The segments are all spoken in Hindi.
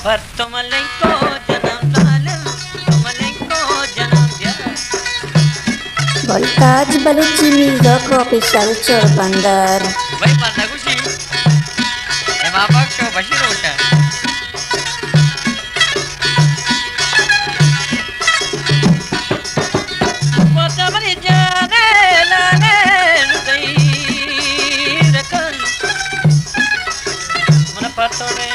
पर तुम को जन्म साल तुम को जन्म दिया Voltage Baluchi Music Official Chorpandar. भाई बंदा खुशी एमा पक्ष बशीर होता पता बनी जाने लाने रुदई रकन मन पतोड़े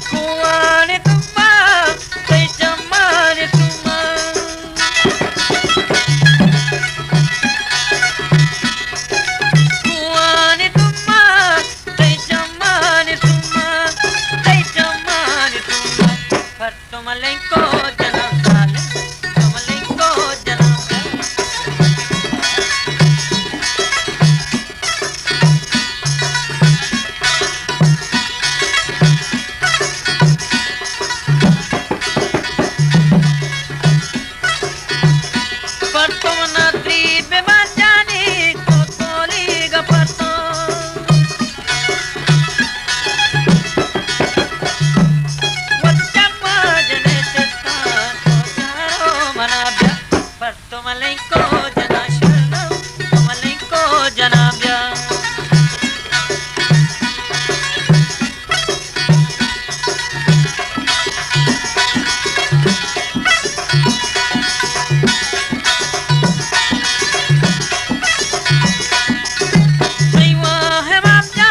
कुआने तुम्मा तै जमाने तुम्मा कुआने तुम्मा तै जमाने तुम्मा तै जमाने तुम्मा पर तुम को जन्म साल तुम को जन्म पर तुम नात्री बेमा जानी तो कोली गपतो वच्चम्मा जने तेस्ता तो चारो मनाब्या पर तुम को जना शरणम तुम को जनाब्या सैवा है मापजा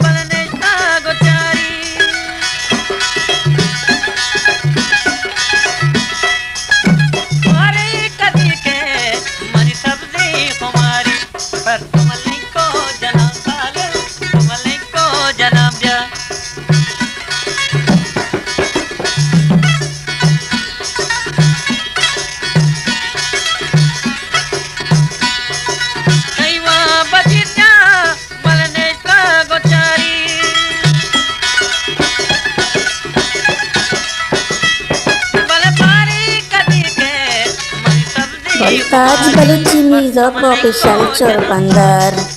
बलने ता गोचारी मारे कदी के मनी सब्जी कुमारी पर तुम को जना साल तुम को जनाब दिया सैवा बजिया बलने ता गोचारी बल मारी कदी के मनी सब्जी Voltage Baluchi Music Official Chorpandar.